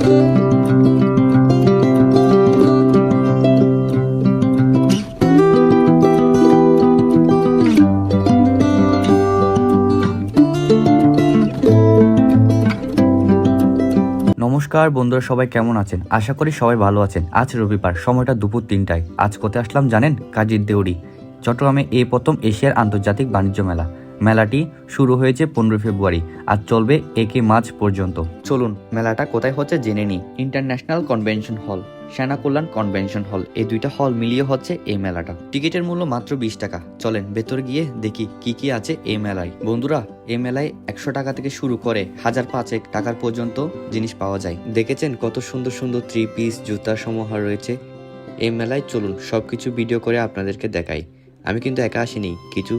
নমস্কার বন্ধুরা, সবাই কেমন আছেন? আশা করি সবাই ভালো আছেন। আজ রবিবার, সময়টা দুপুর 3টায়। আজ কোথায় আসলাম জানেন? কাজীর দেউরি চট্টগ্রামে এই প্রথম এশিয়ার আন্তর্জাতিক বাণিজ্য মেলা। মেলাটি শুরু হয়েছে 15 ফেব্রুয়ারি আর চলবে 1 মার্চ পর্যন্ত। চলুন মেলাটা কোথায় হচ্ছে জেনে নিই। ইন্টারন্যাশনাল কনভেনশন হল, সেনা কল্যাণ কনভেনশন হল, এই দুইটা হল মিলিয়ে হচ্ছে এই মেলাটা। টিকিটের মূল্য মাত্র 20 টাকা। চলেন ভেতর গিয়ে দেখি কি কি আছে এই মেলায়। বন্ধুরা, এই মেলায় 100 টাকা থেকে শুরু করে 1005 টাকার পর্যন্ত জিনিস পাওয়া যায়। দেখেছেন কত সুন্দর সুন্দর 3 পিস জুতার সমাহার রয়েছে এই মেলায়। চলুন সবকিছু ভিডিও করে আপনাদেরকে দেখাই। আমি কিন্তু একা আসিনি, কিছু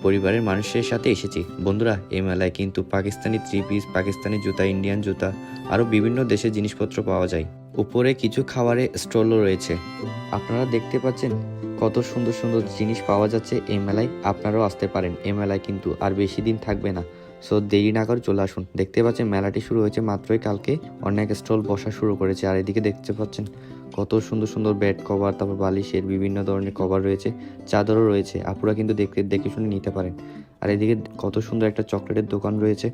পরিবারের মানুষের সাথে এসেছি। বন্ধুরা, এই মেলায় কিন্তু পাকিস্তানি 3 পিস, পাকিস্তানি জুতা, ইন্ডিয়ান জুতা, আরও বিভিন্ন দেশের জিনিসপত্র পাওয়া যায়। উপরে কিছু খাবারের স্টলও রয়েছে। আপনারা দেখতে পাচ্ছেন কত সুন্দর সুন্দর জিনিস পাওয়া যাচ্ছে এই মেলায়। আপনারাও আসতে পারেন এই মেলায়, কিন্তু আর বেশি দিন থাকবে না। সো দেরি না করে চলে আসুন। দেখতে পাচ্ছেন মেলাটি শুরু হয়েছে মাত্রই কালকে। অনেক স্টল বসা শুরু করেছে। আর এদিকে দেখতে পাচ্ছেন কত সুন্দর সুন্দর বেড কভার, তারপর বালিশের বিভিন্ন ধরনের কভার রয়েছে, চাদরও রয়েছে। আপনারা কিন্তু দেখে শুনে নিতে পারেন। আর এদিকে কত সুন্দর একটা চকলেটের দোকান রয়েছে।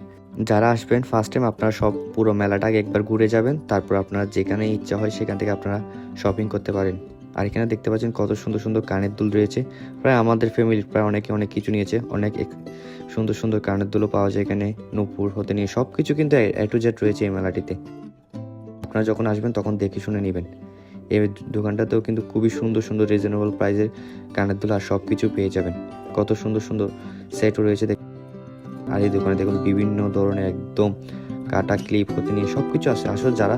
যারা আসবেন ফার্স্ট টাইম, আপনারা সব পুরো মেলাটাকে একবার ঘুরে যাবেন, তারপর আপনারা যেখানে ইচ্ছা হয় সেখান থেকে আপনারা শপিং করতে পারেন। আর এখানে দেখতে পাচ্ছেন কত সুন্দর সুন্দর কানের দুল রয়েছে। প্রায় আমাদের ফ্যামিলির প্রায় অনেকে অনেক কিছু নিয়েছে। অনেক সুন্দর সুন্দর কানের দুলও পাওয়া যায় এখানে, নূপুর হতে নিয়ে সব কিছু কিন্তু A to Z রয়েছে এই মেলাটিতে। আপনারা যখন আসবেন তখন দেখে শুনে নেবেন। এই দোকানটাতেও কিন্তু খুবই সুন্দর সুন্দর রিজনেবল প্রাইসের কানের দুল আর সব কিছু পেয়ে যাবেন। কত সুন্দর সুন্দর সেটও রয়েছে। আর এই দোকানে দেখুন বিভিন্ন ধরনের একদম কাটা ক্লিপ হতে নিয়ে সব কিছু আছে। আসলে যারা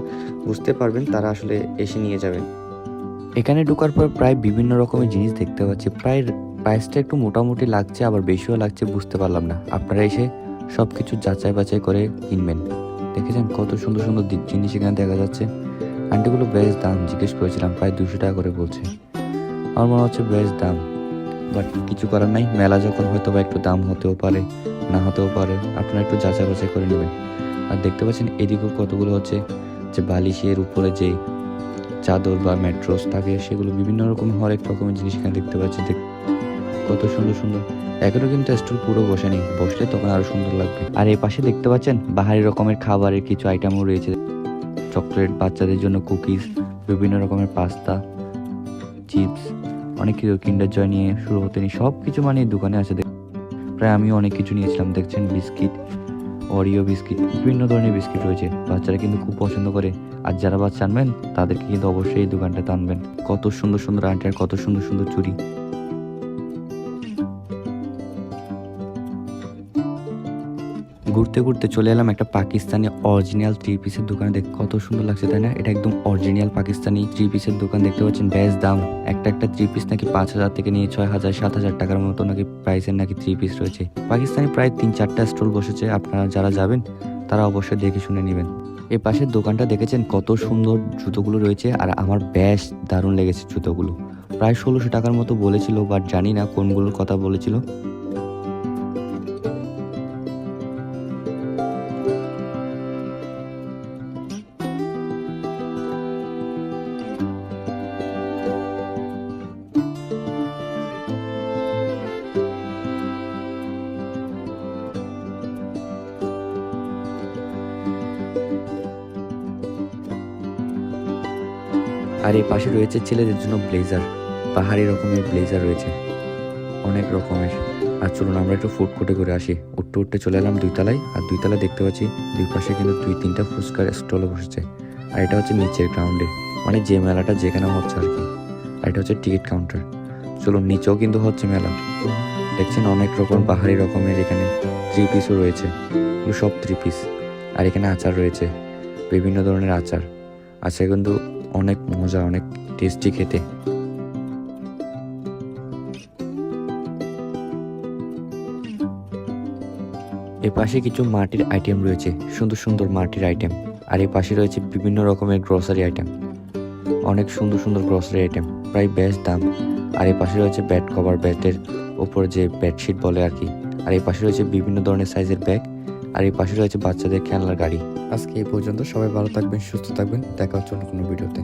বুঝতে পারবেন তারা আসলে এসে নিয়ে যাবেন। এখানে ঢোকার পর প্রায় বিভিন্ন রকমের জিনিস দেখতে পাচ্ছি। প্রায় প্রাইসটা একটু মোটামুটি লাগছে, আবার বেশিও লাগছে, বুঝতে পারলাম না। আপনারা এসে সব কিছু যাচাই বাছাই করে কিনবেন। দেখেছেন কত সুন্দর সুন্দর জিনিস এখানে দেখা যাচ্ছে। আন্টিগুলো বেশ দাম জিজ্ঞেস করেছিলাম, প্রায় 200 টাকা করে বলছে। আমার মনে হচ্ছে বেশ দাম, বাট কিছু করার নাই। মেলা যখন হয়তো বা একটু দাম হতেও পারে, না হতেও পারে। আপনারা একটু যাচাই বাছাই করে নেবেন। আর দেখতে পাচ্ছেন এদিকেও কতগুলো হচ্ছে যে বালিশের উপরে যে চাদর বা ম্যাট্রস থাকে, সেগুলো বিভিন্ন রকম হরেক রকমের জিনিস এখানে দেখতে পাচ্ছি। কত সুন্দর সুন্দর। এখনো কিন্তু স্টল পুরো বসেনি, বসলে তখন আরো সুন্দর লাগবে। আর এই পাশে দেখতে পাচ্ছেন বাহারি রকমের খাবারের কিছু আইটেমও রয়েছে। চকলেট, বাচ্চাদের জন্য কুকিজ, বিভিন্ন রকমের পাস্তা, চিপস, অনেক কিছু কিন্ডার জয় নিয়ে শুরু হতে নি সব কিছু মানে দোকানে আছে। প্রায় আমিও অনেক কিছু নিয়েছিলাম। দেখছেন বিস্কিট, অরিও বিস্কিট, বিভিন্ন ধরনের বিস্কিট রয়েছে। বাচ্চারা কিন্তু খুব পছন্দ করে। আর যারা বাচ্চা আনবেন তাদেরকে কিন্তু অবশ্যই এই দোকানটাতে আনবেন। কত সুন্দর সুন্দর আন্টি আর কত সুন্দর সুন্দর চুড়ি। ঘুরতে ঘুরতে চলে এলাম একটা পাকিস্তানি অরিজিনাল 3 পিসের দোকানে। দেখ কত সুন্দর লাগছে, তাই না? এটা একদম অরিজিনাল পাকিস্তানি 3 পিসের দোকান। দেখতে পাচ্ছেন বেশ দাম। একটা 3 পিস নাকি 5000 থেকে নিয়ে 6000 7000 টাকার মতো নাকি প্রাইসের নাকি 3 পিস রয়েছে। পাকিস্তানি প্রায় 3-4টা স্টল বসেছে। আপনারা যারা যাবেন তারা অবশ্যই দেখে শুনে নেবেন। এই পাশের দোকানটা দেখেছেন কত সুন্দর জুতোগুলো রয়েছে। আর আমার বেশ দারুণ লেগেছে জুতোগুলো। প্রায় 1600 টাকার মতো বলেছিল, বাট জানি না কোনগুলোর কথা বলেছিল। আর এই পাশে রয়েছে ছেলেদের জন্য ব্লেজার, পাহাড়ি রকমের ব্লেজার রয়েছে অনেক রকমের। আর চলুন আমরা একটু ফুড কোর্টে করে আসি। উঠতে উঠতে চলে এলাম 2 তলায়। আর 2 তলায় দেখতে পাচ্ছি 2 পাশে কিন্তু 2-3টা ফুচকার স্টলে বসেছে। আর এটা হচ্ছে নিচের গ্রাউন্ডে, মানে যে মেলাটা যেখানে হচ্ছে আর কি। আর এটা হচ্ছে টিকিট কাউন্টার। চলুন নিচেও কিন্তু হচ্ছে মেলা। দেখছেন অনেক রকম পাহাড়ি রকমের এখানে 3 পিসও রয়েছে, সব 3 পিস। আর এখানে আচার রয়েছে, বিভিন্ন ধরনের আচার আছে, কিন্তু অনেক মজা, অনেক টেস্টি খেতে। এর পাশে কিছু মাটির আইটেম রয়েছে, সুন্দর সুন্দর মাটির আইটেম। আর এই পাশে রয়েছে বিভিন্ন রকমের গ্রসারি আইটেম, অনেক সুন্দর সুন্দর গ্রসারি আইটেম, প্রায় বেশ দাম। আর এই পাশে রয়েছে বেড কভার, বেডের ওপর যে বেডশিট বলে আর কি। আর এই পাশে রয়েছে বিভিন্ন ধরনের সাইজের ব্যাগ। আর এই পাশে রয়েছে বাচ্চাদের খেলনার গাড়ি। আজকে এই পর্যন্ত, সবাই ভালো থাকবেন, সুস্থ থাকবেন, দেখা হচ্ছে অন্য কোনো ভিডিওতে।